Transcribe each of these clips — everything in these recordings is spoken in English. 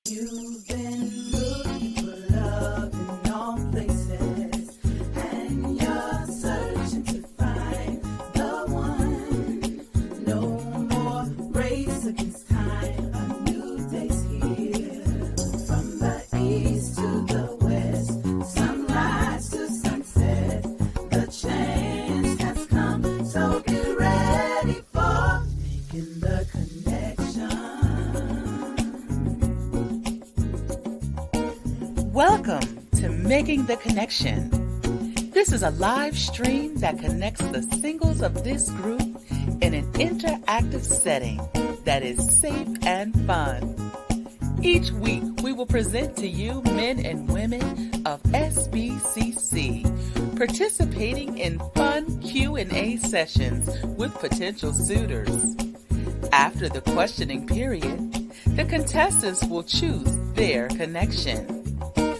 You've been looking for love in all places, and you're searching to find the one. No more race against time, a new day's here. From the east to the west, sunrise to sunset, the chance has come, so get ready for making the connection. Welcome to Making the Connection. This is a live stream that connects the singles of this group in an interactive setting that is safe and fun. Each week, we will present to you men and women of SBCC participating in fun Q&A sessions with potential suitors. After the questioning period, the contestants will choose their connection.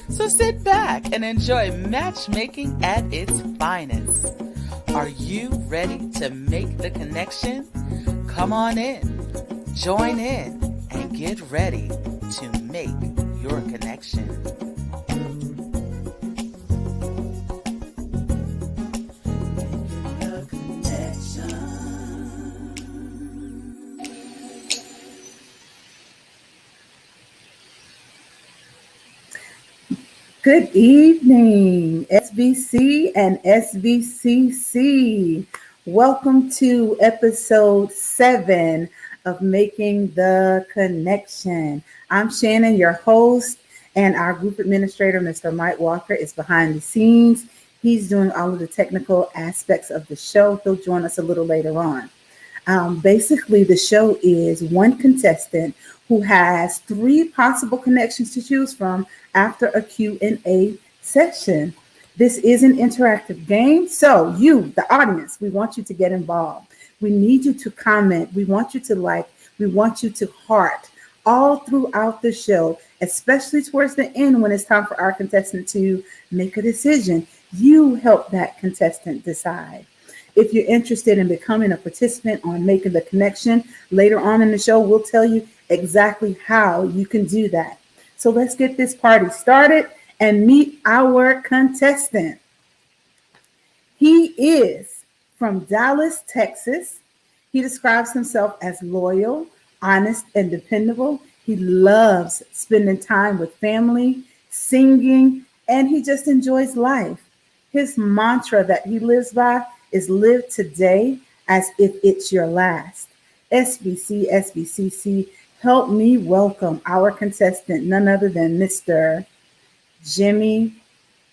So sit back and enjoy matchmaking at its finest. Are you ready to make the connection? Come on in, join in, and get ready to make your connection. Good evening, SBC and SBCC. Welcome to episode 7 of Making the Connection. I'm Shannon, your host, and our group administrator, Mr. Mike Walker, is behind the scenes. He's doing all of the technical aspects of the show. He'll join us a little later on. Basically, the show is one contestant who has 3 possible connections to choose from after a Q&A session. This is an interactive game, so you, the audience, we want you to get involved. We need you to comment. We want you to like. We want you to heart all throughout the show, especially towards the end when it's time for our contestant to make a decision. You help that contestant decide. If you're interested in becoming a participant on Making the Connection, later on in the show, we'll tell you exactly how you can do that. So let's get this party started and meet our contestant. He is from Dallas, Texas. He describes himself as loyal, honest, and dependable. He loves spending time with family, singing, and he just enjoys life. His mantra that he lives by is live today as if it's your last. SBC, SBCC, help me welcome our contestant, none other than Mr. Jimmy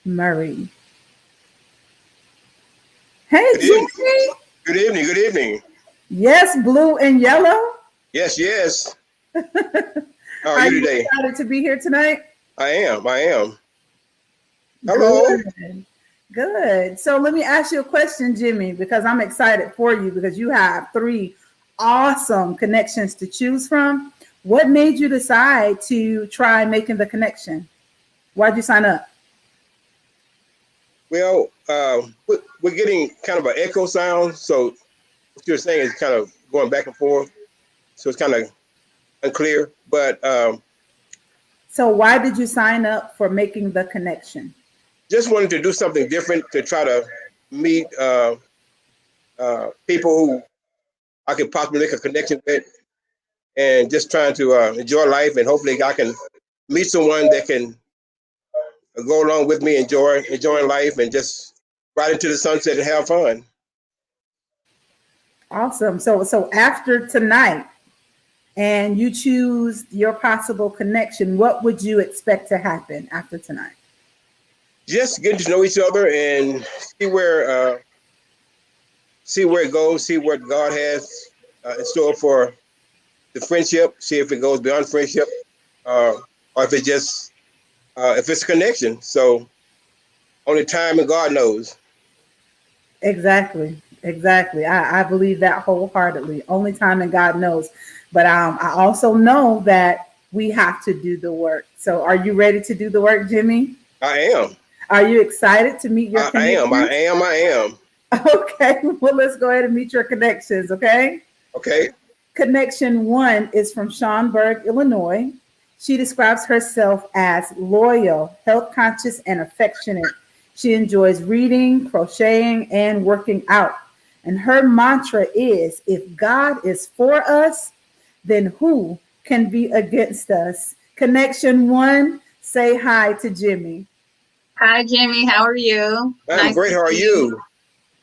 Murray. Hey, Good evening. Jimmy. Good evening. Good evening. Yes, blue and yellow. Yes, yes. How are Are you you today? excited to be here tonight? I am. I am. Hello. Good. Good. So let me ask you a question, Jimmy, because I'm excited for you because you have three awesome connections to choose from. What made you decide to try making the connection? Why'd you sign up? Well, we're getting kind of an echo sound, so what you're saying is kind of going back and forth, so it's kind of unclear. But So why did you sign up for making the connection? just wanted to do something different to try to meet people who I could possibly make a connection with, and just trying to enjoy life, and hopefully I can meet someone that can go along with me, enjoying life, and just ride into the sunset and have fun. Awesome. So after tonight and you choose your possible connection, what would you expect to happen after tonight? Just getting to know each other and see where it goes, see what God has in store for the friendship. See if it goes beyond friendship, or if it's a connection. So only time and God knows. Exactly. Exactly. I believe that wholeheartedly. Only time and God knows. But I also know that we have to do the work. So are you ready to do the work, Jimmy? I am. Are you excited to meet your I am. I connections? am. I am. Okay. Well, let's go ahead and meet your connections. Okay. Okay. Connection one is from Schaumburg, Illinois. She describes herself as loyal, health conscious, and affectionate. She enjoys reading, crocheting, and working out. And her mantra is if God is for us, then who can be against us? Connection one, say hi to Jimmy. Hi, Jimmy. How are you? I'm Nice great. to How are see you. you?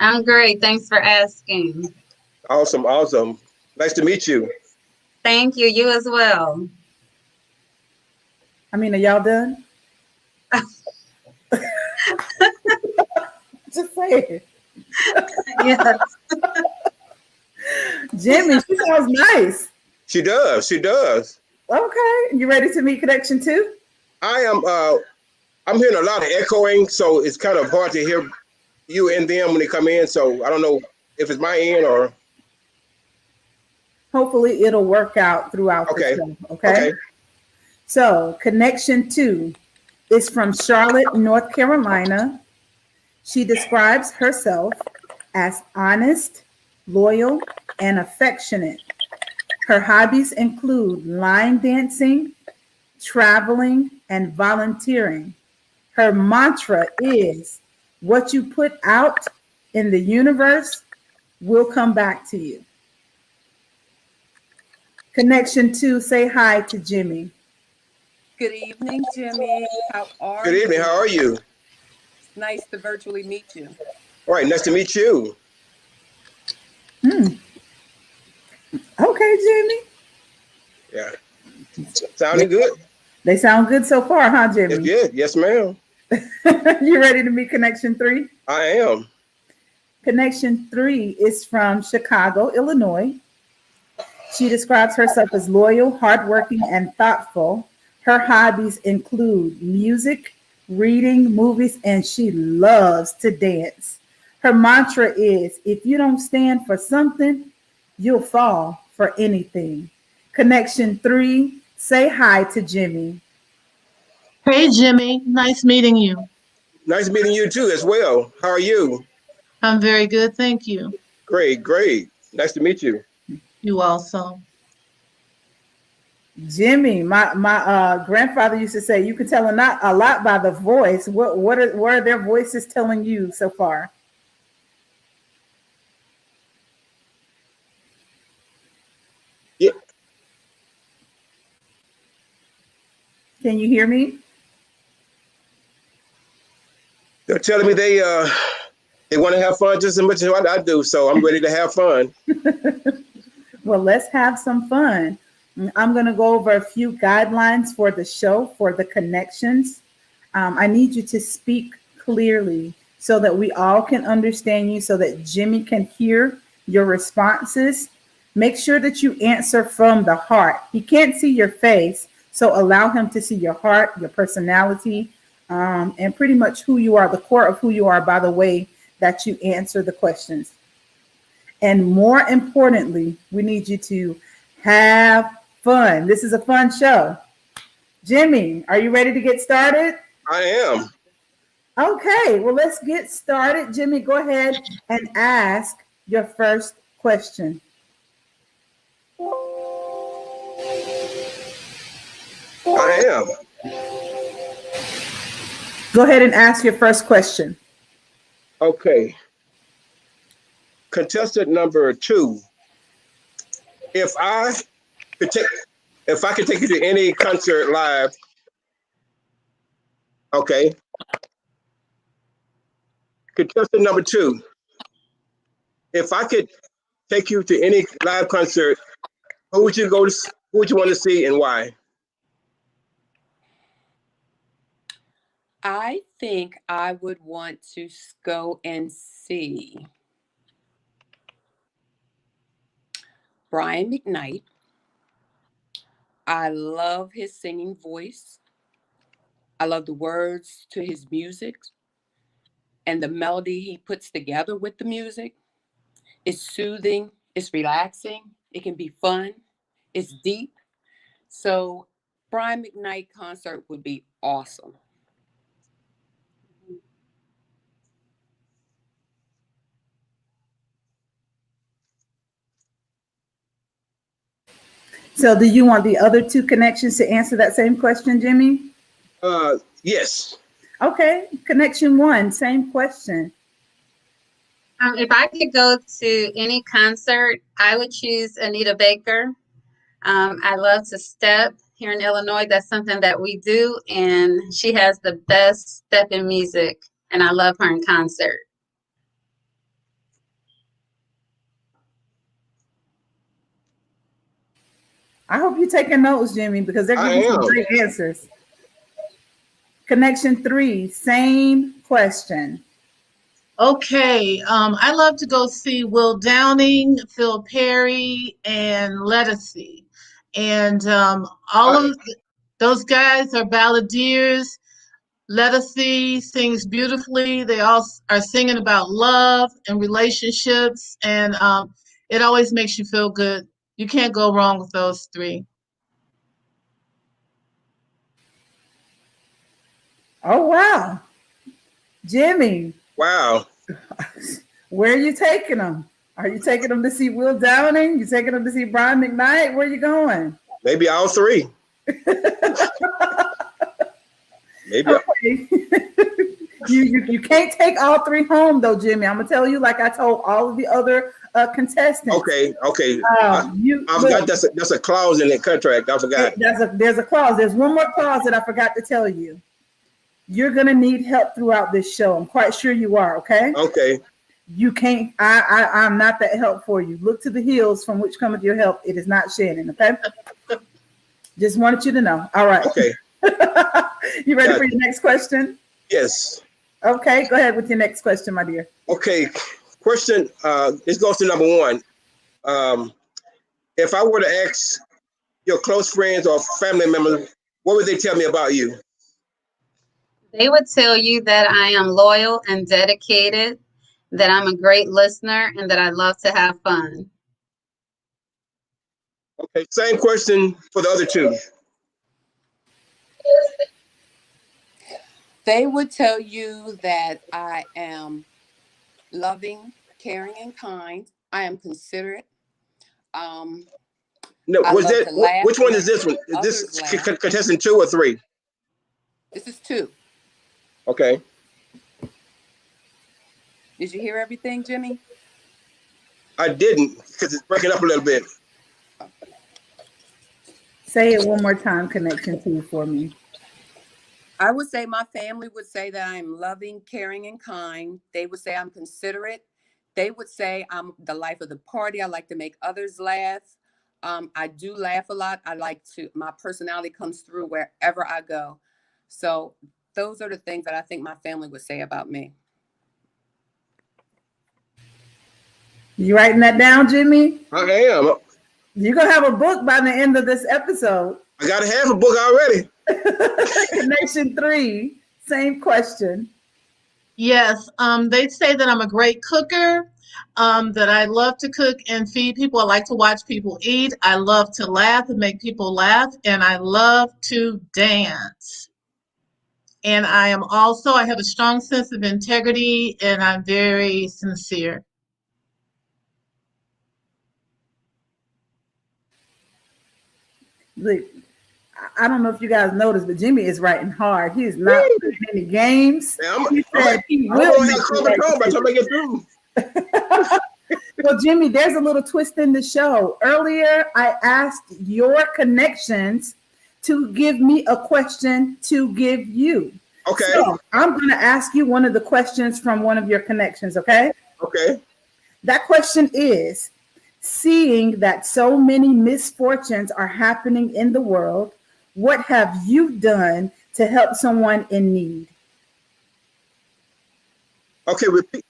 I'm great. Thanks for asking. Awesome. Awesome. Nice to meet you. Thank you. You as well. I mean, are y'all done? Just say it. Yes. Jimmy, she sounds nice. She does. She does. Okay. You ready to meet connection two? I am. I'm hearing a lot of echoing, so it's kind of hard to hear you and them when they come in. So I don't know if it's my end or Hopefully it'll work out throughout the okay. show. Okay. Okay. So connection two is from Charlotte, North Carolina. She describes herself as honest, loyal, and affectionate. Her hobbies include line dancing, traveling, and volunteering. Her mantra is what you put out in the universe will come back to you. Connection two, say hi to Jimmy. Good evening, Jimmy. How are Good evening. you? How are you? It's nice to virtually meet you. All right. Nice to meet you. Hmm. Okay, Jimmy. Yeah. Sounding good. They sound good so far, huh, Yes, Jimmy? yes, yes, ma'am. You ready to meet connection three? I am. Connection three is from Chicago, Illinois. She describes herself as loyal, hardworking, and thoughtful. Her hobbies include music, reading, movies, and she loves to dance. Her mantra is if you don't stand for something, you'll fall for anything. Connection three, say hi to Jimmy. Hey, Jimmy. Nice meeting you. Nice meeting you too as well. How are you? I'm very good. Thank you. Great, great. Nice to meet you. You also. Jimmy, my grandfather used to say you can tell a lot by the voice. What are their voices telling you so far? Yeah, Can you hear me? They're telling me they want to have fun just as much as what I do, so I'm ready to have fun. Well, let's have some fun. I'm going to go over a few guidelines for the show, for the connections. I need you to speak clearly so that we all can understand you, so that Jimmy can hear your responses. Make sure that you answer from the heart. He can't see your face, so allow him to see your heart, your personality, and pretty much who you are, the core of who you are by the way that you answer the questions. And more importantly, we need you to have fun. This is a fun show. Jimmy, are you ready to get started? I am. Okay, well, let's get started. Jimmy, go ahead and ask your first question. I am. Go ahead and ask your first question. Okay. Contestant number 2. If I could take you to any concert live, okay. Contestant number 2. If I could take you to any live concert, who would you go to? Who would you want to see and why? I think I would want to go and see Brian McKnight. I love his singing voice. I love the words to his music and the melody he puts together with the music. It's soothing, it's relaxing, it can be fun, it's deep. So Brian McKnight concert would be awesome. So do you want the other two connections to answer that same question, Jimmy? Yes. Okay, connection 1, same question. If I could go to any concert, I would choose Anita Baker. I love to step here in Illinois. That's something that we do, and she has the best step in music, and I love her in concert. I hope you're taking notes, Jimmy, because they're giving some great answers. Connection 3, same question. Okay, I love to go see Will Downing, Phil Perry, and Lettucey. And all of those guys are balladeers. Lettucey sings beautifully. They all are singing about love and relationships, and it always makes you feel good. You can't go wrong with those 3. Oh, wow. Jimmy. Wow. Where are you taking them? Are you taking them to see Will Downing? You taking them to see Brian McKnight? Where are you going? Maybe all 3. Maybe. Okay. you can't take all 3 home though, Jimmy. I'm gonna tell you, like I told all of the other contestants. Okay. I forgot that's a clause in the contract. I forgot. There's a clause. There's one more clause that I forgot to tell you. You're gonna need help throughout this show. I'm quite sure you are. Okay. Okay. You can't. I'm not that help for you. Look to the hills from which cometh your help. It is not Shannon. Okay. Just wanted you to know. All right. Okay. You ready for your next question? Yes. Okay, go ahead with your next question, my dear. Okay, question. This goes to number 1. If I were to ask your close friends or family members, what would they tell me about you? They would tell you that I am loyal and dedicated, that I'm a great listener, and that I love to have fun. Okay, same question for the other 2. They would tell you that I am loving, caring, and kind. I am considerate. No, I was love that to laugh which one when is this one? Is others this laugh. contestant 2 or 3? This is 2. Okay. Did you hear everything, Jimmy? I didn't, because it's breaking up a little bit. Say it one more time, connection 2 for me. I would say my family would say that I'm loving, caring, and kind. They would say I'm considerate. They would say I'm the life of the party. I like to make others laugh. I do laugh a lot. My personality comes through wherever I go. So those are the things that I think my family would say about me. You writing that down, Jimmy? I am. You're going to have a book by the end of this episode. I got to have a book already. Connection 3, same question. Yes, they say that I'm a great cooker, that I love to cook and feed people. I like to watch people eat. I love to laugh and make people laugh, and I love to dance. And I have a strong sense of integrity, and I'm very sincere. Look, I don't know if you guys noticed, but Jimmy is writing hard. He is not playing any games. Man, He said he I'm will going to make have the carbon right tone by the decision. time I get through. Well, Jimmy, there's a little twist in the show. Earlier, I asked your connections to give me a question to give you. Okay. So I'm going to ask you one of the questions from one of your connections, okay? Okay. That question is, seeing that so many misfortunes are happening in the world, what have you done to help someone in need? Okay, repeat.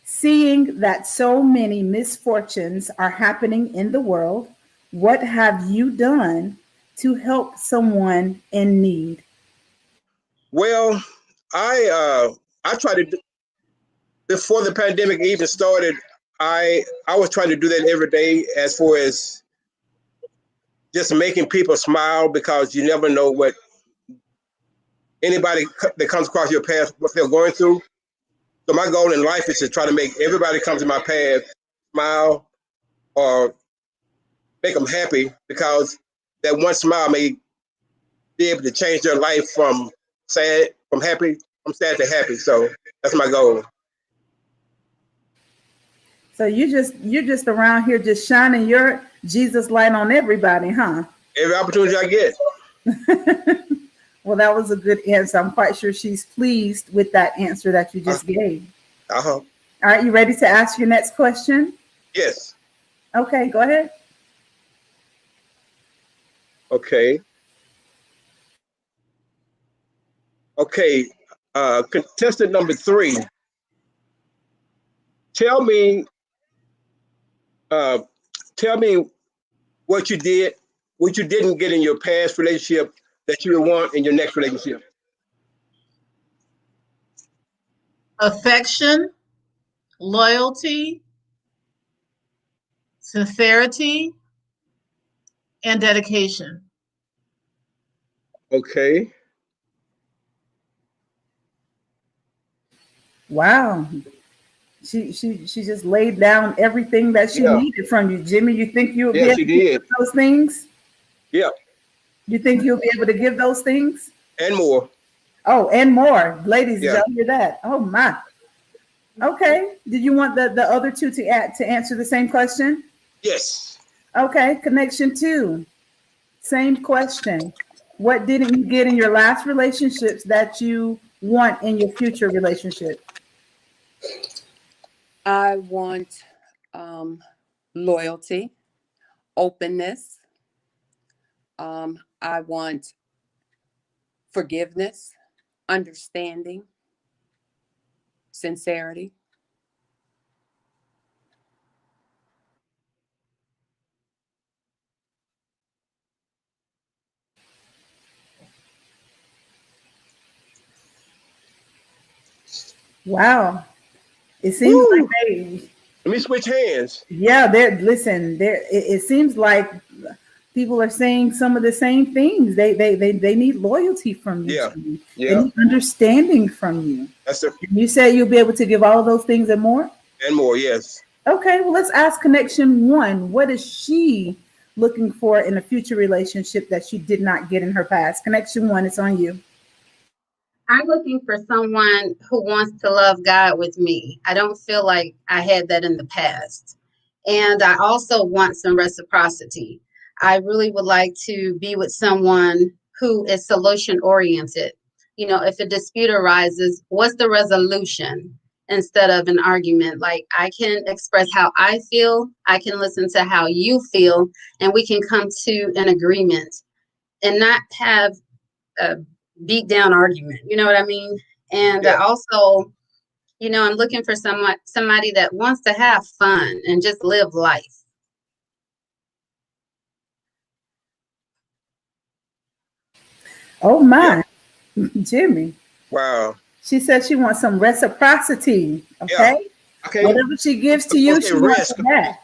Seeing that so many misfortunes are happening in the world, what have you done to help someone in need? Well, I tried to do, before the pandemic even started. I was trying to do that every day, as far as just making people smile, because you never know what anybody that comes across your path, what they're going through. So my goal in life is to try to make everybody comes in my path smile or make them happy, because that one smile may be able to change their life from sad to happy. So that's my goal. So you're just around here just shining your Jesus light on everybody, huh? Every opportunity I get. Well, that was a good answer. I'm quite sure she's pleased with that answer that you just gave. Uh-huh. All right, you ready to ask your next question? Yes. Okay, go ahead. Okay. Okay. Contestant number 3. Tell me what you didn't get in your past relationship that you would want in your next relationship. Affection, loyalty, sincerity, and dedication. Okay. Wow. She just laid down everything that she needed from you. Jimmy, you think you'll be able to give those things? Yeah. You think you'll be able to give those things? And more. Oh, and more. Ladies, did y'all hear that? Oh my. Okay. Did you want the other two to answer the same question? Yes. Okay. Connection 2. Same question. What didn't you get in your last relationships that you want in your future relationship? I want loyalty, openness. I want forgiveness, understanding, sincerity. Wow. It seems like they. Let me switch hands. Yeah, it seems like people are saying some of the same things. They need loyalty from you. Yeah. They need understanding from you. That's it. You say you'll be able to give all those things and more? And more, yes. Okay, well, let's ask connection 1. What is she looking for in a future relationship that she did not get in her past? Connection 1, it's on you. I'm looking for someone who wants to love God with me. I don't feel like I had that in the past. And I also want some reciprocity. I really would like to be with someone who is solution oriented. If a dispute arises, what's the resolution instead of an argument? Like, I can express how I feel, I can listen to how you feel, and we can come to an agreement and not have a beat down argument. You know what I mean? And Yeah. also, I'm looking for somebody that wants to have fun and just live life. Oh my, Jimmy. Wow. She said she wants some reciprocity. Yeah. Okay. Okay. Whatever she gives to you, she wants it back.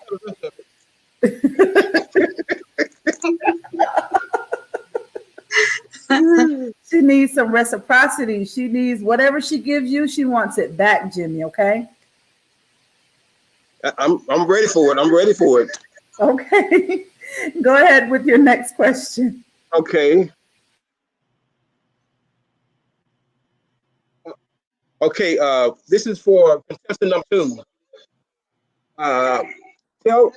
She needs some reciprocity. She needs whatever she gives you, she wants it back, Jimmy. Okay. I'm ready for it. I'm ready for it. Okay. Go ahead with your next question. Okay. Okay. This is for contestant number 2. Tell,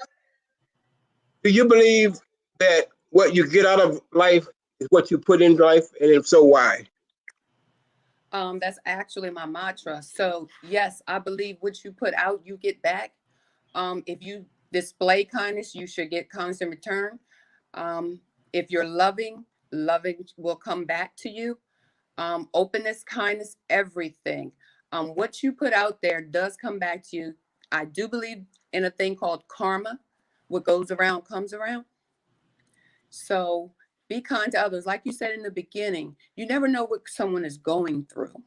do you believe that what you get out of life is what you put in life, and if so, why? That's actually my mantra. So yes, I believe what you put out, you get back. If you display kindness, you should get kindness in return. If you're loving will come back to you. Openness, kindness, everything. What you put out there does come back to you. I do believe in a thing called karma. What goes around comes around. So be kind to others. Like you said in the beginning, you never know what someone is going through.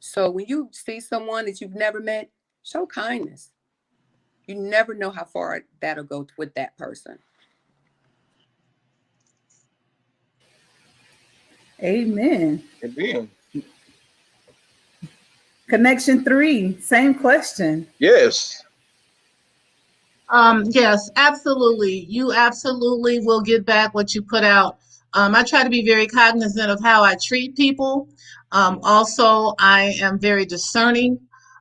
So when you see someone that you've never met, show kindness. You never know how far that'll go with that person. Amen. Amen. Connection 3, same question. Yes. Yes, absolutely. You absolutely will get back what you put out. I try to be very cognizant of how I treat people. Also, I am very discerning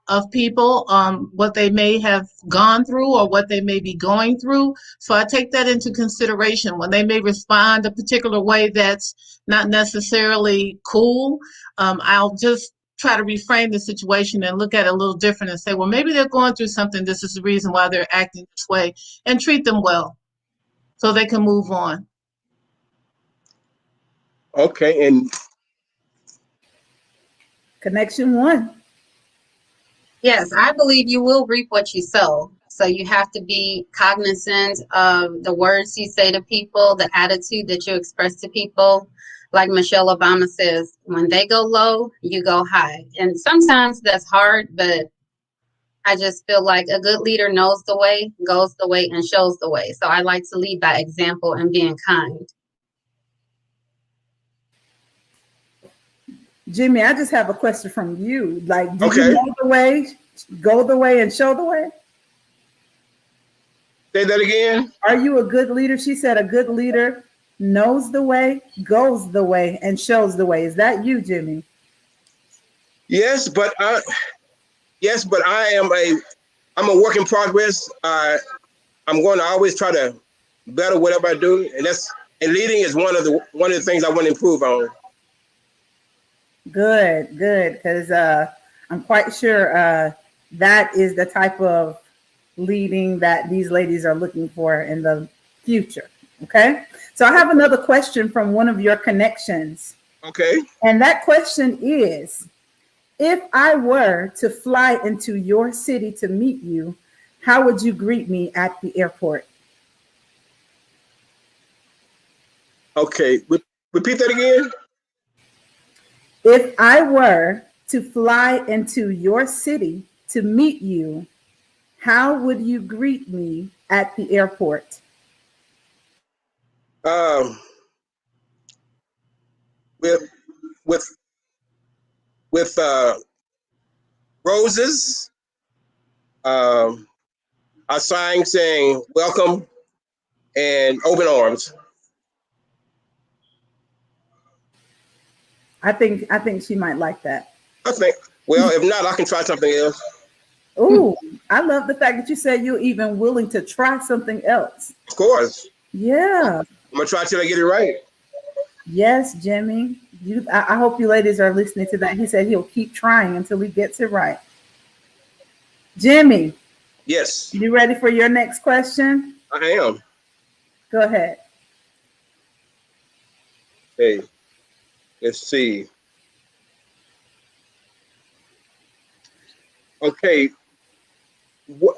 of people, what they may have gone through or what they may be going through. So I take that into consideration when they may respond a particular way that's not necessarily cool. I'll just try to reframe the situation and look at it a little different and say, well, maybe they're going through something. This is the reason why they're acting this way, and treat them well so they can move on. Okay. And Connection 1. Yes, I believe you will reap what you sow. So you have to be cognizant of the words you say to people, the attitude that you express to people. Like Michelle Obama says, when they go low, you go high. And sometimes that's hard, but I just feel like a good leader knows the way, goes the way, and shows the way. So I like to lead by example and being kind. Jimmy, I just have a question from you. Like, do you okay. know the way, go the way, and show the way? Say that again. Are you a good leader? She said a good leader knows the way, goes the way, and shows the way. Is that you, Jimmy? Yes, but I I'm a work in progress. I'm going to always try to better whatever I do, and leading is one of the things I want to improve on. Good, because I'm quite sure that is the type of leading that these ladies are looking for in the future. Okay, so I have another question from one of your connections. Okay. And that question is, if I were to fly into your city to meet you, how would you greet me at the airport? Okay. Repeat that again. If I were to fly into your city to meet you, how would you greet me at the airport? With roses, a sign saying welcome, and open arms. I think she might like that. Well, if not, I can try something else. Ooh, I love the fact that you said you're even willing to try something else. Of course. Yeah. I'm gonna try till I get it right. Yes, Jimmy. I hope you ladies are listening to that. He said he'll keep trying until he gets it right. Jimmy, Yes, you ready for your next question? I am. Go ahead. Hey, let's see. Okay, what,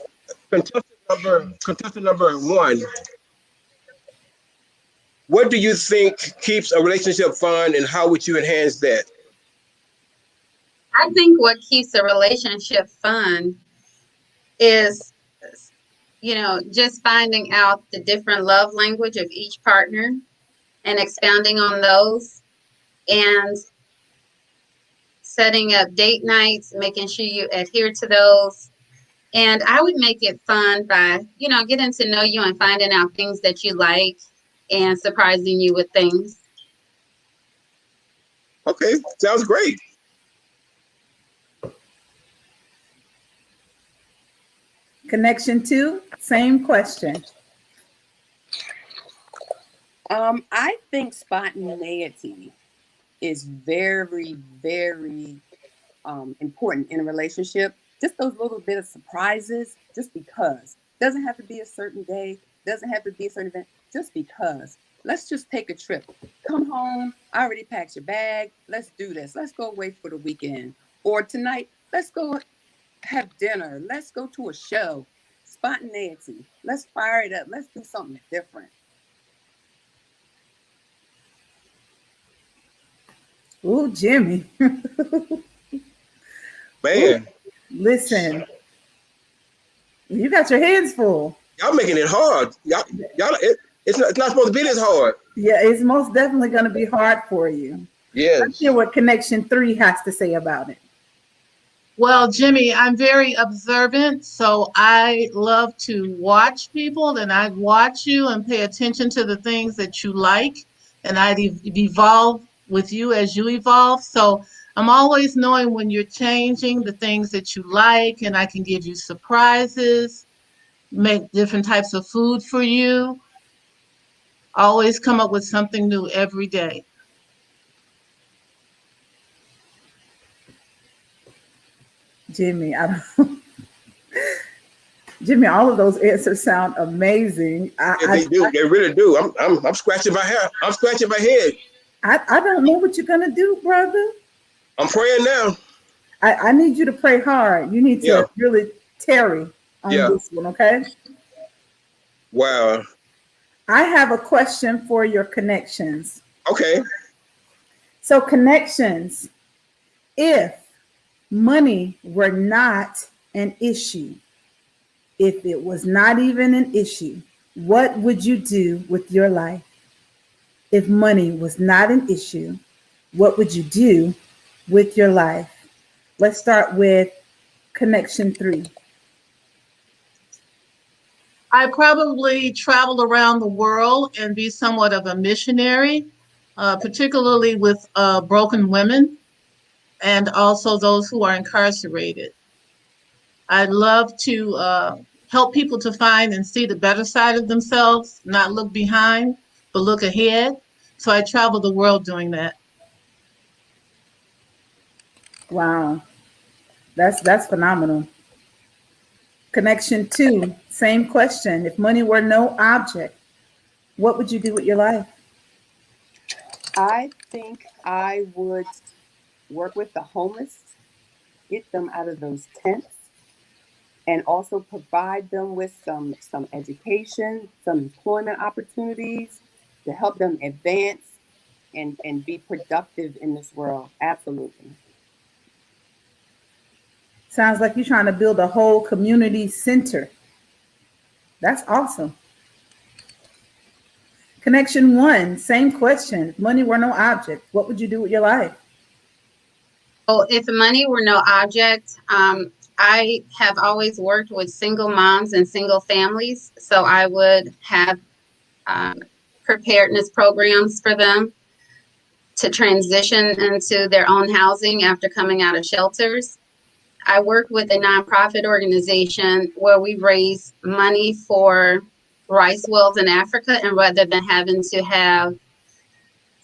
contestant number one. What do you think keeps a relationship fun, and how would you enhance that? I think what keeps a relationship fun is, just finding out the different love language of each partner and expounding on those, and setting up date nights, making sure you adhere to those. And I would make it fun by, getting to know you and finding out things that you like and surprising you with things. Okay, sounds great. Connection two, same question. I think spontaneity is very, very important in a relationship. Just those little bit of surprises, just because. Doesn't have to be a certain day, doesn't have to be a certain event, just because. Let's just take a trip. Come home, I already packed your bag. Let's do this. Let's go away for the weekend. Or tonight, let's go have dinner. Let's go to a show. Spontaneity. Let's fire it up. Let's do something different. Ooh, Jimmy. Ooh, Man, listen, you got your hands full. y'all making it hard. It's not supposed to be this hard. Yeah, it's most definitely going to be hard for you. Let's hear Yes. what Connection 3 has to say about it. Well, Jimmy, I'm very observant, so I love to watch people, and I watch you and pay attention to the things that you like, and I'd evolve with you as you evolve. So I'm always knowing when you're changing the things that you like, and I can give you surprises, make different types of food for you, always come up with something new every day. Jimmy, Jimmy, all of those answers sound amazing. Yeah, they do. They really do. I'm scratching my hair. I'm scratching my head. I don't know what you're going to do, brother. I'm praying now. I need you to pray hard. You need Yeah. to really tarry on Yeah. this one, okay? Wow. I have a question for your connections. Okay. So, connections, if money were not an issue, if it was not even an issue, what would you do with your life? If money was not an issue, what would you do with your life? Let's start with Connection 3. I probably travel around the world and be somewhat of a missionary, particularly with broken women and also those who are incarcerated. I'd love to help people to find and see the better side of themselves, not look behind, but look ahead. So I travel the world doing that. Wow, that's phenomenal. Connection 2, same question. If money were no object, what would you do with your life? I think I would work with the homeless, get them out of those tents, and also provide them with some education, some employment opportunities to help them advance and be productive in this world. Absolutely. Sounds like you're trying to build a whole community center. That's awesome. Connection 1, same question. If money were no object, what would you do with your life? So if money were no object, I have always worked with single moms and single families. So I would have preparedness programs for them to transition into their own housing after coming out of shelters. I work with a nonprofit organization where we raise money for rice wells in Africa, and rather than having to have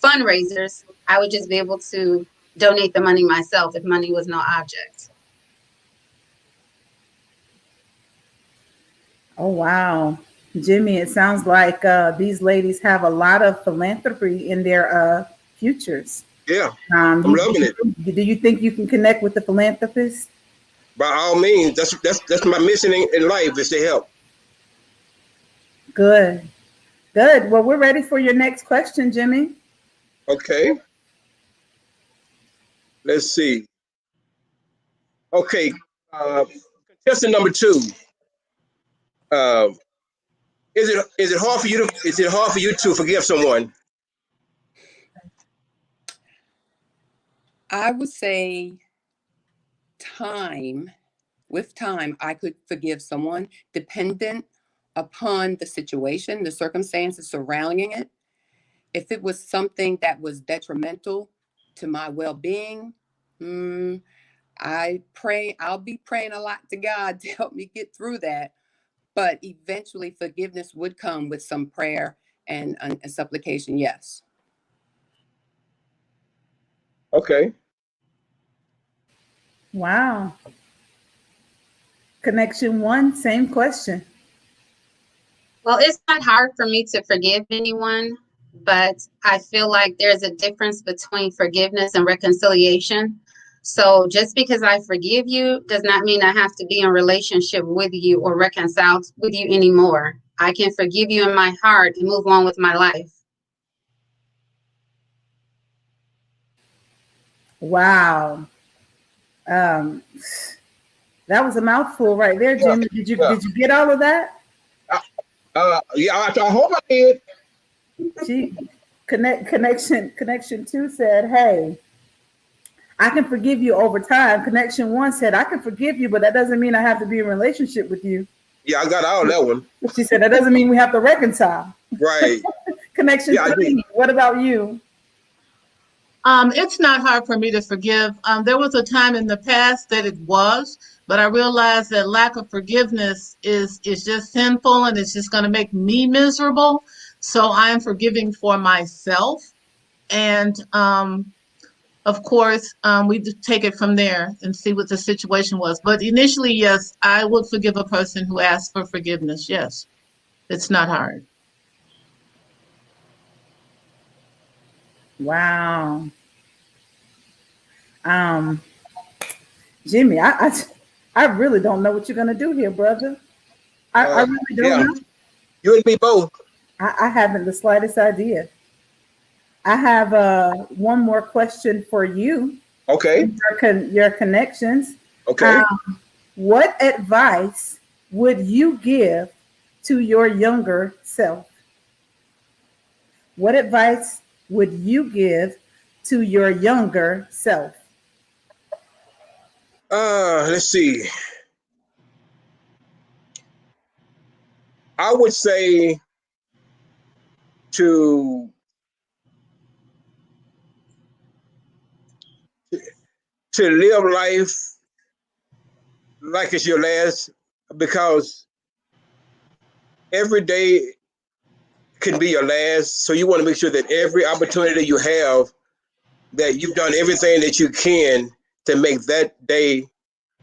fundraisers, I would just be able to donate the money myself if money was no object. Oh, wow. Jimmy, it sounds like these ladies have a lot of philanthropy in their futures. Yeah, I'm loving it. Do you think you can connect with the philanthropist? By all means, that's my mission in life, is to help. Good. Good. Well, we're ready for your next question, Jimmy. Okay. Let's see. Okay. Contestant number 2. Is it hard for you to forgive someone? I would say with time, I could forgive someone dependent upon the situation, the circumstances surrounding it. If it was something that was detrimental to my well-being, I'll be praying a lot to God to help me get through that. But eventually forgiveness would come with some prayer and supplication. Yes. Okay. Wow. Connection 1, same question. Well, it's not hard for me to forgive anyone, but I feel like there's a difference between forgiveness and reconciliation. So just because I forgive you does not mean I have to be in relationship with you or reconcile with you anymore. I can forgive you in my heart and move on with my life. Wow. Um, that was a mouthful right there, Jimmy. Did you get all of that? Yeah, I hope I did. Connection 2 said, "Hey, I can forgive you over time." Connection 1 said, "I can forgive you, but that doesn't mean I have to be in a relationship with you." Yeah, I got all that one. She said, "That doesn't mean we have to reconcile." Right. Connection 3, what about you? It's not hard for me to forgive. There was a time in the past that it was, but I realized that lack of forgiveness is just sinful and it's just going to make me miserable. So I am forgiving for myself. And of course, we just take it from there and see what the situation was. But initially, yes, I would forgive a person who asks for forgiveness. Yes, it's not hard. Wow. Jimmy, I really don't know what you're gonna do here, brother. I really don't know. You and me both. I haven't the slightest idea. I have one more question for you. Okay. Your connections. Okay. What advice would you give to your younger self? What advice would you give to your younger self? Let's see. I would say to live life like it's your last, because every day can be your last. So you want to make sure that every opportunity you have, that you've done everything that you can to make that day,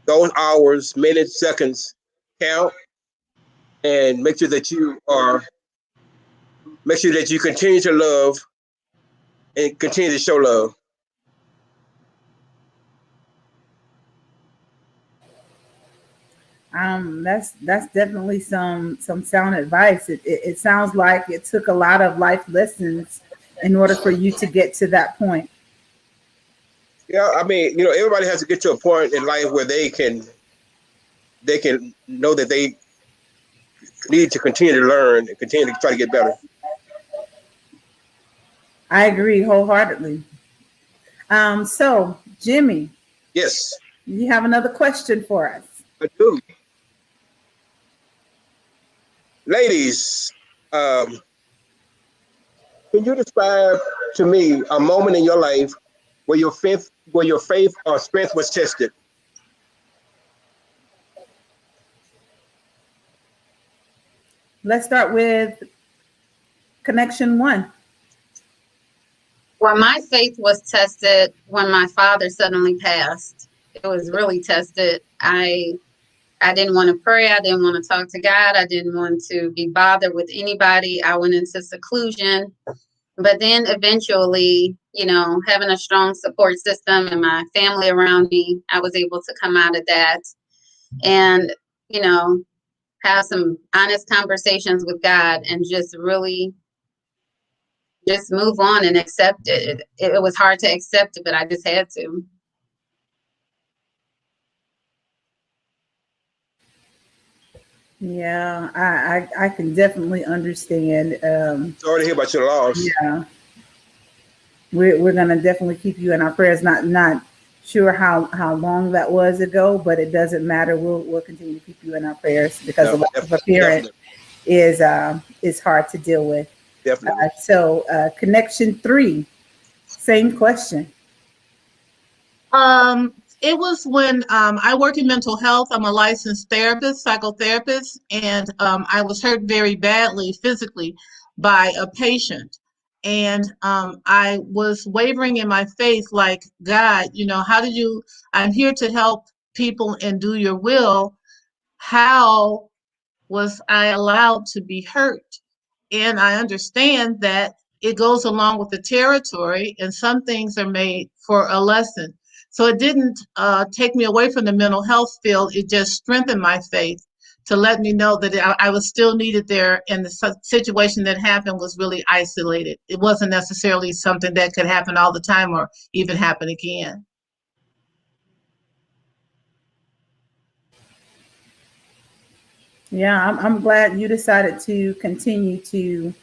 those hours, minutes, seconds count, and make sure that you continue to love and continue to show love. That's definitely some sound advice. It sounds like it took a lot of life lessons in order for you to get to that point. Yeah, I mean, everybody has to get to a point in life where they can know that they need to continue to learn and continue to try to get better. I agree wholeheartedly. So Jimmy, Yes, you have another question for us? I do. Ladies, can you describe to me a moment in your life where your faith or strength was tested? Let's start with connection 1. Well, my faith was tested when my father suddenly passed. It was really tested. I didn't want to pray. I didn't want to talk to God. I didn't want to be bothered with anybody. I went into seclusion. But then eventually, having a strong support system and my family around me, I was able to come out of that and, you know, have some honest conversations with God and just really just move on and accept it. It was hard to accept it, but I just had to. Yeah, I can definitely understand. Sorry to hear about your loss. Yeah, we're gonna definitely keep you in our prayers. Not sure how long that was ago, but it doesn't matter. We'll continue to keep you in our prayers because Yeah, the loss of a parent is hard to deal with. definitely. So connection 3, same question. It was when I work in mental health. I'm a licensed therapist, psychotherapist, and I was hurt very badly physically by a patient. And I was wavering in my faith, like, God, how did you? I'm here to help people and do your will. How was I allowed to be hurt? And I understand that it goes along with the territory, and some things are made for a lesson. So it didn't take me away from the mental health field. It just strengthened my faith to let me know that I was still needed there, and the situation that happened was really isolated. It wasn't necessarily something that could happen all the time or even happen again. Yeah, I'm glad you decided to continue to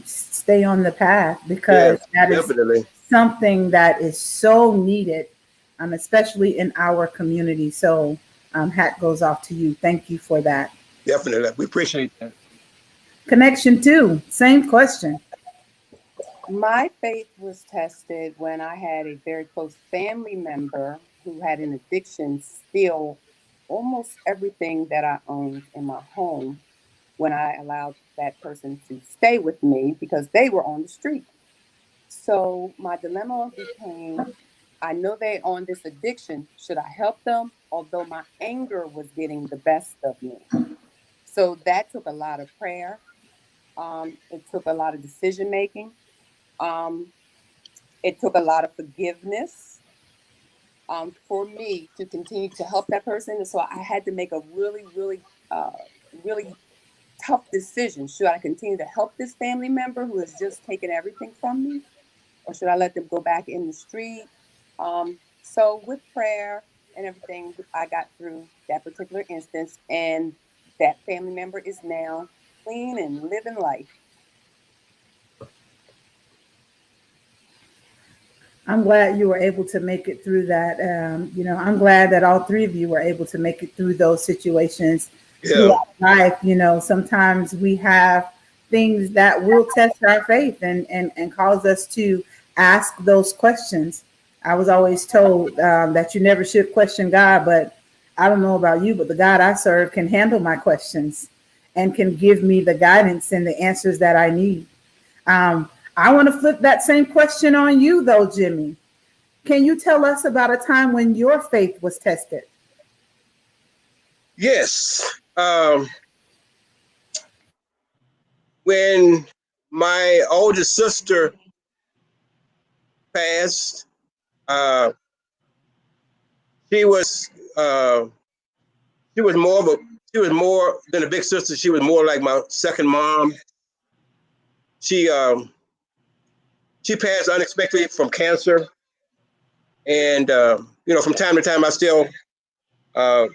stay on the path Yes, because that is definitely. something that is so needed, especially in our community. So, hat goes off to you. Thank you for that. Definitely. We appreciate that. Connection 2, same question. My faith was tested when I had a very close family member who had an addiction steal almost everything that I owned in my home when I allowed that person to stay with me because they were on the street. So my dilemma became, I know they're on this addiction. Should I help them? Although my anger was getting the best of me. So that took a lot of prayer. It took a lot of decision making. Um, it took a lot of forgiveness for me to continue to help that person. And so I had to make a really tough decision. Should I continue to help this family member who has just taken everything from me? Or should I let them go back in the street? So with prayer and everything, I got through that particular instance, and that family member is now clean and living life. I'm glad you were able to make it through that. I'm glad that all three of you were able to make it through those situations Yeah, throughout life. Sometimes we have things that will test our faith and cause us to ask those questions. I was always told that you never should question God, but I don't know about you, but the God I serve can handle my questions and can give me the guidance and the answers that I need. I want to flip that same question on you, though, Jimmy. Can you tell us about a time when your faith was tested? yes. When my oldest sister passed, uh, she was uh, she was more of a she was more than a big sister. She was more like my second mom. She um, she passed unexpectedly from cancer, and from time to time I still uh,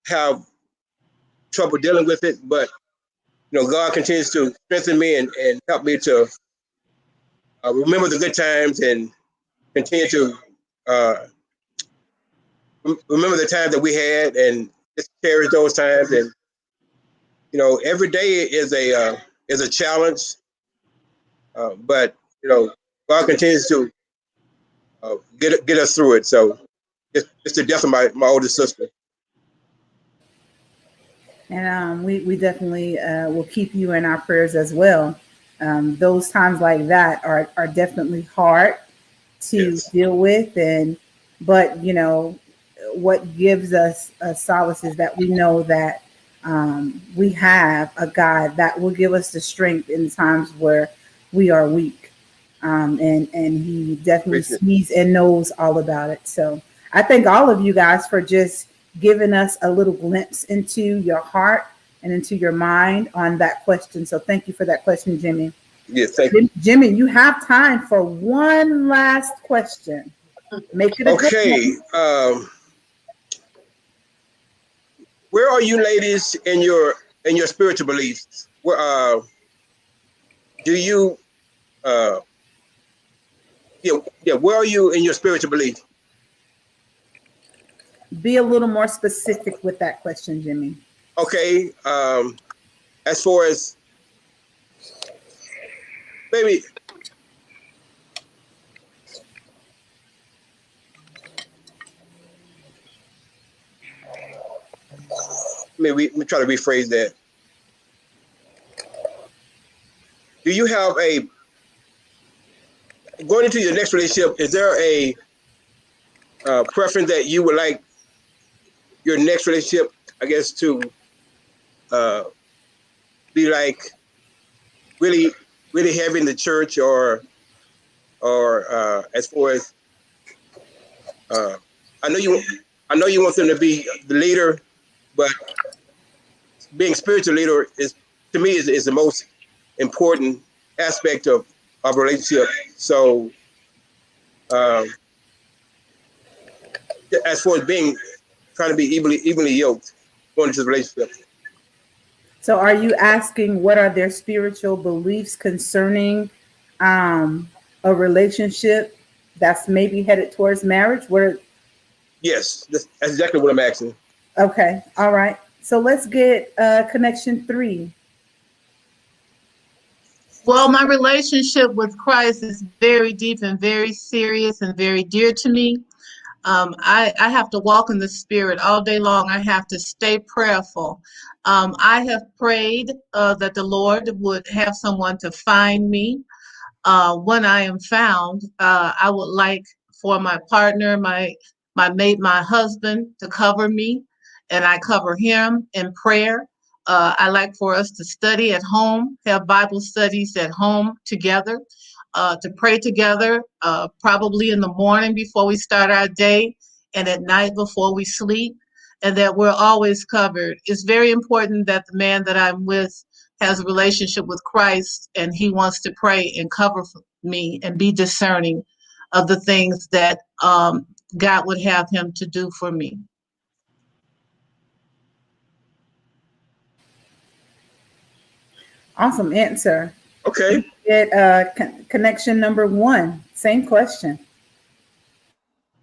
have trouble dealing with it. But God continues to strengthen me and help me to remember the good times and continue to uh, remember the time that we had and just cherish those times. And every day is a challenge, but God continues to get us through it. So it's the death of my oldest sister. And we definitely will keep you in our prayers as well. those times like that are definitely hard to Yes. deal with. But what gives us a solace is that we know that we have a God that will give us the strength in times where we are weak. And he definitely Appreciate it. sees and knows all about it. So I thank all of you guys for just giving us a little glimpse into your heart and into your mind on that question. So thank you for that question, Jimmy. Yes, thank you. Jimmy, you have time for one last question. Make it a good Okay. one. Where are you ladies in your spiritual beliefs? Where do you uh yeah, where are you in your spiritual belief? Be a little more specific with that question, Jimmy. Okay. As far as maybe maybe let me try to rephrase that. Do you have a going into your next relationship, is there a preference that you would like your next relationship, I guess, to uh, be like really, really heavy in the church, or as far as uh, I know you, I know you want them to be the leader, but being spiritual leader is to me is the most important aspect of a relationship. So um, as far as being trying to be evenly yoked going into the relationship. So, are you asking what are their spiritual beliefs concerning um, a relationship that's maybe headed towards marriage? Where Yes, that's exactly what I'm asking. Okay, all right. So let's get connection 3. Well, my relationship with Christ is very deep and very serious and very dear to me. I have to walk in the spirit all day long. I have to stay prayerful. I have prayed that the Lord would have someone to find me. When I am found, I would like for my partner, my mate, my husband to cover me, and I cover him in prayer. I like for us to study at home, have Bible studies at home together, to pray together, probably in the morning before we start our day, and at night before we sleep, and that we're always covered. It's very important that the man that I'm with has a relationship with Christ and he wants to pray and cover me and be discerning of the things that God would have him to do for me. Awesome answer. Okay. Get connection number 1. Same question.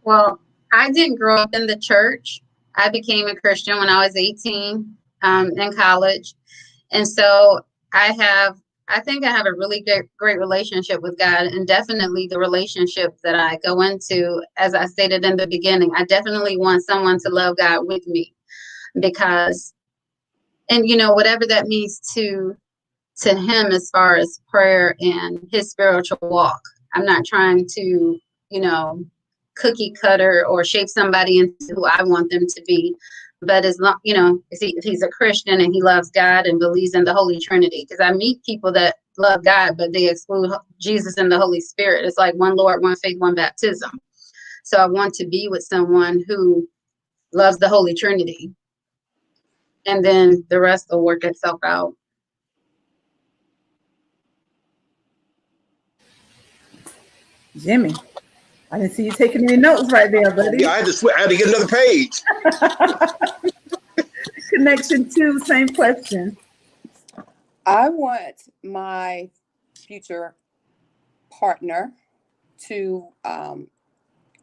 Well, I didn't grow up in the church. I became a Christian when I was 18 in college. And so I think I have a really great relationship with God, and definitely the relationship that I go into, as I stated in the beginning, I definitely want someone to love God with me because, and whatever that means to him as far as prayer and his spiritual walk. I'm not trying to, cookie cutter or shape somebody into who I want them to be. But as long, if he's a Christian and he loves God and believes in the Holy Trinity, because I meet people that love God, but they exclude Jesus and the Holy Spirit. It's like one Lord, one faith, one baptism. So I want to be with someone who loves the Holy Trinity. And then the rest will work itself out. Jimmy, I didn't see you taking any notes right there, Yeah, buddy. I had to get another page. Connection 2, same question. I want my future partner to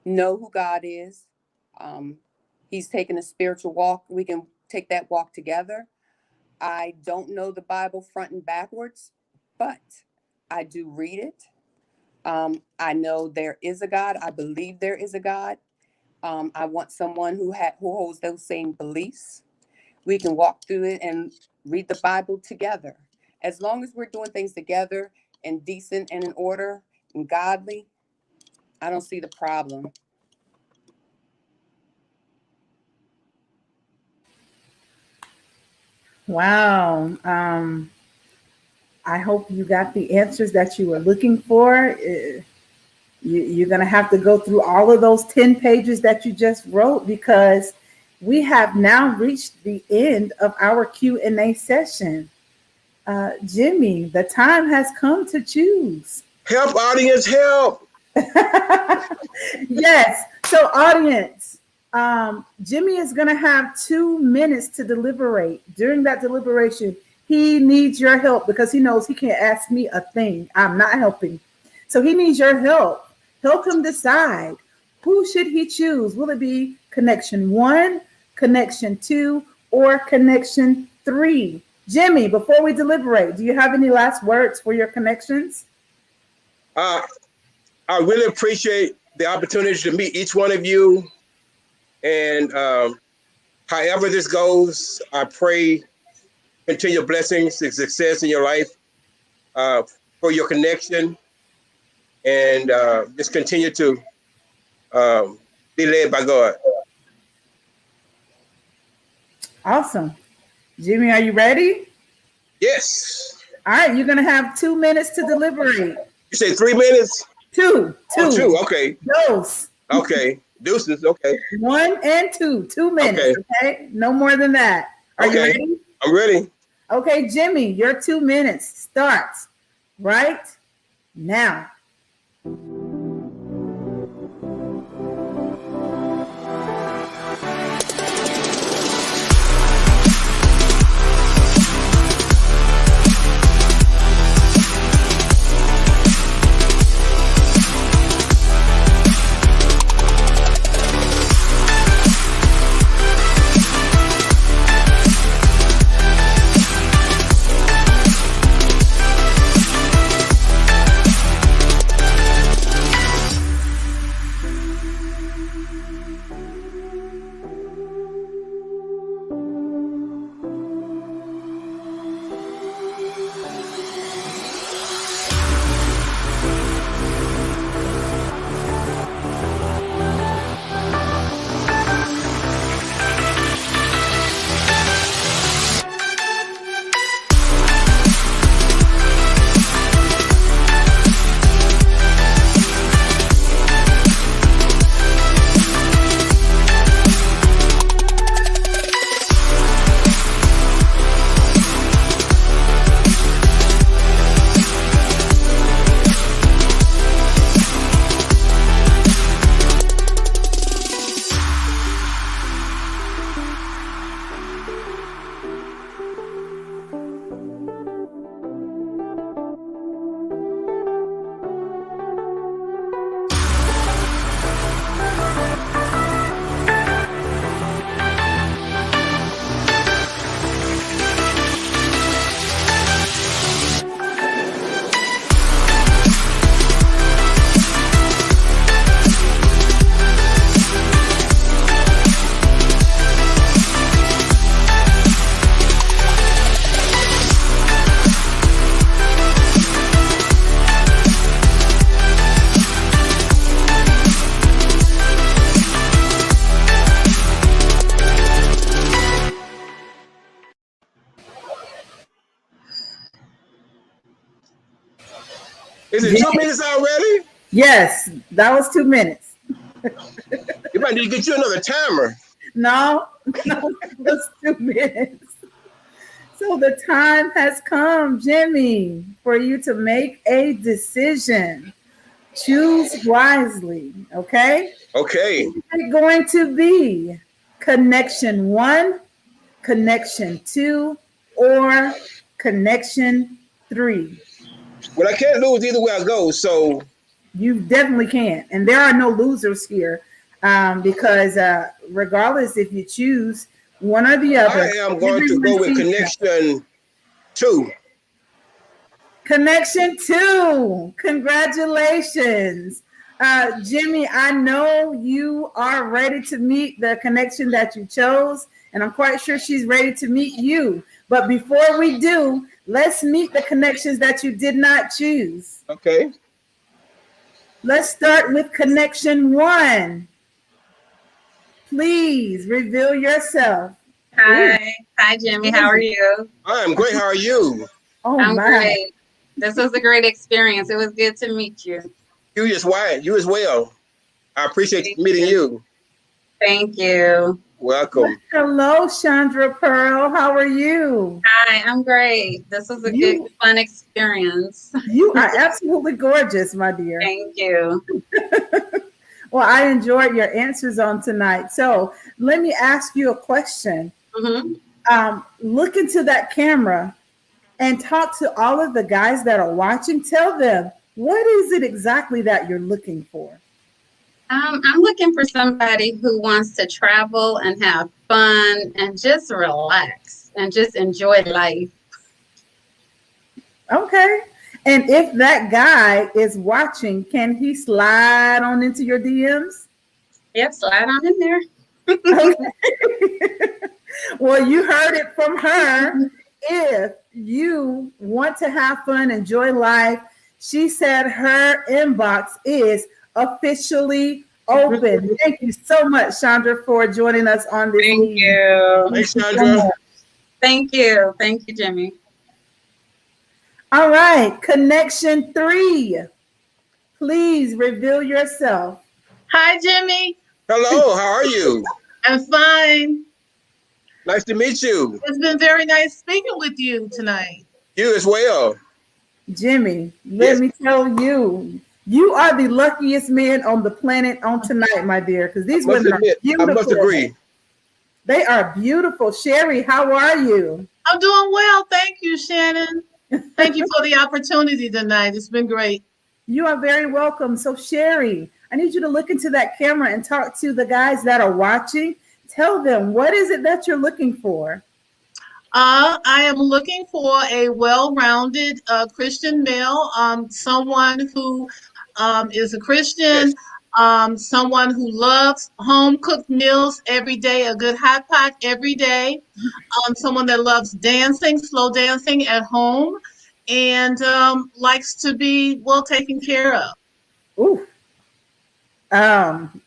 know who God is. He's taking a spiritual walk. We can take that walk together. I don't know the Bible front and backwards, but I do read it. I know there is a God. I believe there is a God. I want someone who holds those same beliefs. We can walk through it and read the Bible together. As long as we're doing things together, and decent and in order and godly, I don't see the problem. Wow. I hope you got the answers that you were looking for. You're going to have to go through all of those 10 pages that you just wrote, because we have now reached the end of our Q&A session. Jimmy, the time has come to choose. Help, audience, help. Yes. So, audience, Jimmy is going to have 2 minutes to deliberate. During that deliberation, he needs your help because he knows he can't ask me a thing. I'm not helping. So he needs your help. Help him decide, who should he choose? Will it be connection 1, connection 2, or connection 3? Jimmy, before we deliberate, do you have any last words for your connections? I really appreciate the opportunity to meet each one of you. And however this goes, I pray continued blessings and success in your life, for your connection. And just continue to be led by God. Awesome. Jimmy, are you ready? Yes. All right, you're going to have 2 minutes to deliberate. You say 3 minutes? 2. Oh, 2. Okay. Dose. Okay. Deuces. Okay. 1 and 2. 2 minutes. Okay. No more than that. Are you ready? I'm ready. Okay, Jimmy, your 2 minutes starts right now. Is it 2 minutes already? Yes, that was 2 minutes. You might need to get you another timer. No, it was 2 minutes. So the time has come, Jimmy, for you to make a decision. Choose wisely, okay? Okay. Is it going to be connection 1, connection 2, or connection 3? Well, I can't lose either way I go, so. You definitely can't. And there are no losers here, because regardless if you choose one or the other. I am going to go with connection 2. Connection 2. Congratulations. Jimmy, I know you are ready to meet the connection that you chose, and I'm quite sure she's ready to meet you. But before we do, Let's meet the connections that you did not choose. Okay. Let's start with connection 1. Please reveal yourself. Ooh, Hi, Jimmy. How are you? I'm great. How are you? oh I'm my. great. This was a great experience. It was good to meet you. You just Wyatt. You as well. I appreciate Thank meeting you. you. Thank you. Welcome. Hello, Chandra Pearl. How are you? Hi, I'm great. This was a good, You fun experience. you are absolutely gorgeous, my dear. Thank you. Well, I enjoyed your answers on tonight. So let me ask you a question. hmm Look into that camera and talk to all of the guys that are watching. Tell them, what is it exactly that you're looking for? I'm looking for somebody who wants to travel and have fun and just relax and just enjoy life. Okay. And if that guy is watching, can he slide on into your DMs? Yep, slide on in there. Okay. Well, you heard it from her. If you want to have fun, enjoy life, she said her inbox is officially open. Thank you so much, Chandra, for joining us on this Thank evening. you. Thanks, Thank you so Chandra. much. Thank you. Thank you, Jimmy. All right, connection 3. Please reveal yourself. Hi, Jimmy. Hello. How are you? I'm fine. Nice to meet you. It's been very nice speaking with you tonight. You as well. Jimmy, let Yes. me tell you, you are the luckiest man on the planet on tonight, my dear, because these Must women are admit, I must beautiful. agree. They are beautiful. Sherry, how are you? I'm doing well. Thank you, Shannon. Thank you for the opportunity tonight. It's been great. You are very welcome. So, Sherry, I need you to look into that camera and talk to the guys that are watching. Tell them, what is it that you're looking for? I am looking for a well-rounded Christian male, someone who is a Christian, Yes. someone who loves home-cooked meals every day, a good hot pot every day, someone that loves dancing, slow dancing at home, and likes to be well taken care of. Ooh, um,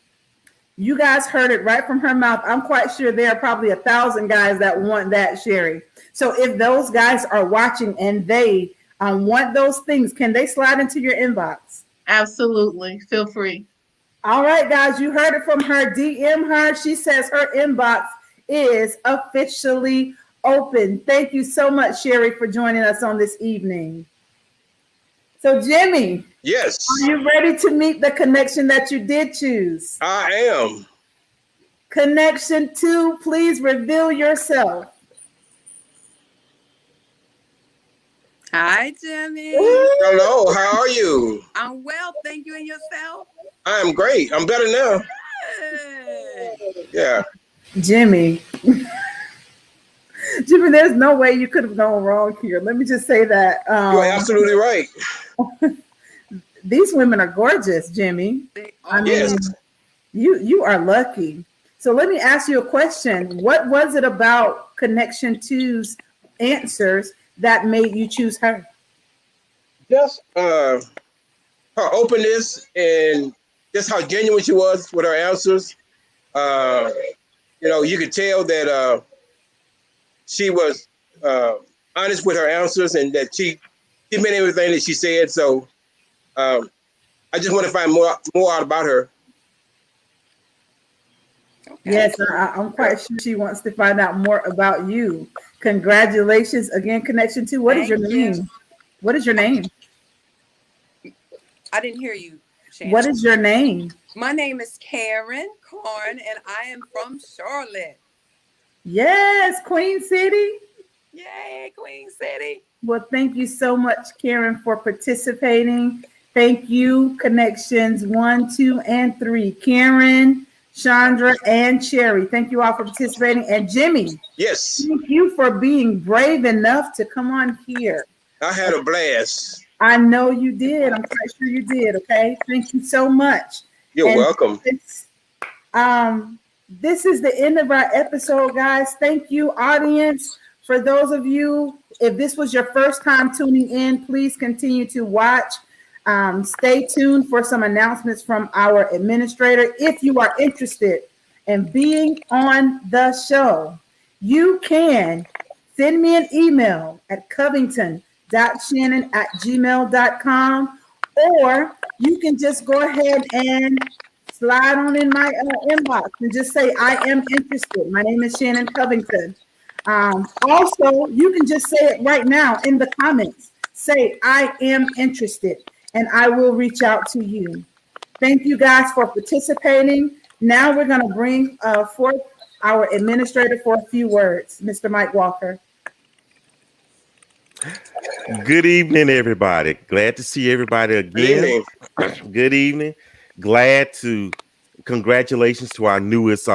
you guys heard it right from her mouth. I'm quite sure there are probably 1,000 guys that want that, Sherry. So if those guys are watching and they want those things, can they slide into your inbox? Absolutely. Feel free. All right, guys, you heard it from her. DM her. She says her inbox is officially open. Thank you so much, Sherry, for joining us on this evening. So, Jimmy, Yes. are you ready to meet the connection that you did choose? I am. Connection 2, please reveal yourself. Hi, Jimmy. Hello. How are you? I'm well, thank you. And yourself? I am great. I'm better now. Hey. Yeah. Jimmy. Jimmy, there's no way you could have gone wrong here. Let me just say that. You are absolutely right. These women are gorgeous, Jimmy. I mean, Yes. you are lucky. So let me ask you a question. What was it about Connection 2's answers that made you choose her? Just her openness and just how genuine she was with her answers. You could tell that she was honest with her answers and that she meant everything that she said. So I just want to find more out about her. Okay. Yes, I'm quite sure she wants to find out more about you. Congratulations again, Connection 2. What is your Thank you. name? What is your name? I didn't hear you, Shannon. What is your name? My name is Karen Corn, and I am from Charlotte. Yes, Queen City. Yay, Queen City. Well, thank you so much, Karen, for participating. Thank you, Connections 1, 2, and 3. Karen, Chandra, and Cherry. Thank you all for participating. And Jimmy, Yes. thank you for being brave enough to come on here. I had a blast. I know you did. I'm quite sure you did. Okay. Thank you so much. You're welcome. This is the end of our episode, guys. Thank you, audience, For those of you, if this was your first time tuning in, please continue to watch. Stay tuned for some announcements from our administrator. If you are interested in being on the show, you can send me an email at covington.shannon@gmail.com, or you can just go ahead and slide on in my inbox and just say, I am interested. My name is Shannon Covington. Also, you can just say it right now in the comments. Say, I am interested, and I will reach out to you. Thank you guys for participating. Now we're going to bring forth our administrator for a few words, Mr. Mike Walker. Good evening, everybody. Glad to see everybody again. Good evening. Good evening. Congratulations to our newest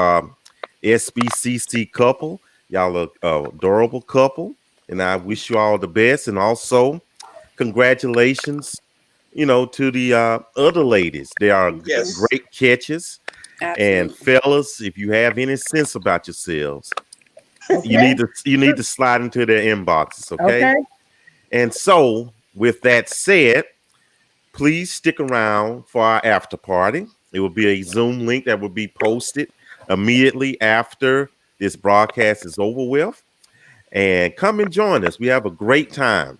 SBCC couple. Y'all are adorable couple, and I wish you all the best. And also, congratulations, to the other ladies. They are great catches. Absolutely. And fellas, if you have any sense about yourselves, you need to slide into their inboxes, okay? And so, with that said, please stick around for our after party. It will be a Zoom link that will be posted immediately after this broadcast is over with. And come and join us. We have a great time.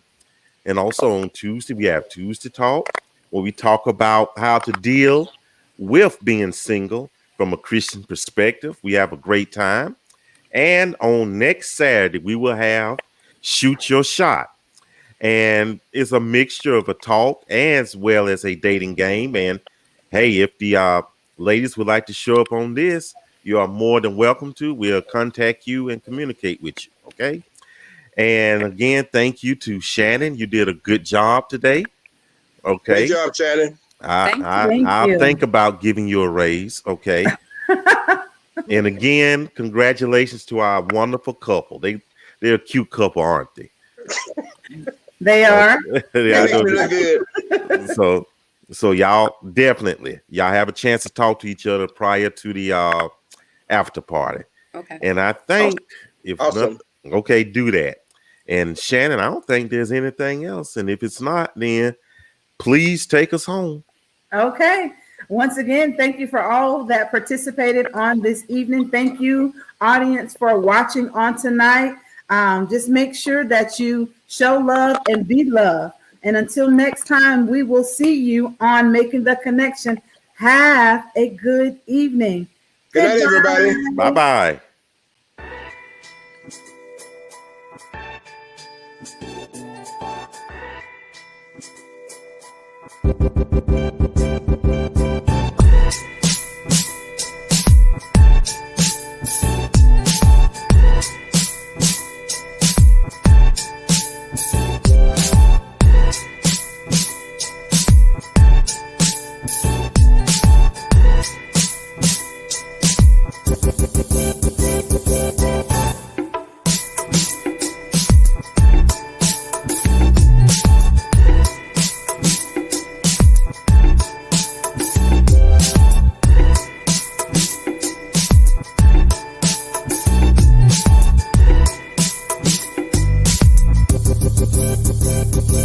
And also on Tuesday, we have Tuesday Talk, where we talk about how to deal with being single from a Christian perspective. We have a great time. And on next Saturday, we will have Shoot Your Shot. And it's a mixture of a talk as well as a dating game. And hey, if the ladies would like to show up on this, you are more than welcome to. We'll contact you and communicate with you. Okay. And again, thank you to Shannon. You did a good job today. Okay. Good job, Shannon. I'll think about giving you a raise. Okay. And again, congratulations to our wonderful couple. They're a cute couple, aren't they? They are. They are really good. So y'all have a chance to talk to each other prior to the after party. Okay. And I think do that. And Shannon, I don't think there's anything else. And if it's not, then please take us home. Okay. Once again, thank you for all that participated on this evening. Thank you, audience, for watching on tonight. Just make sure that you show love and be loved. And until next time, we will see you on Making the Connection. Have a good evening. Good night, everybody. Bye-bye.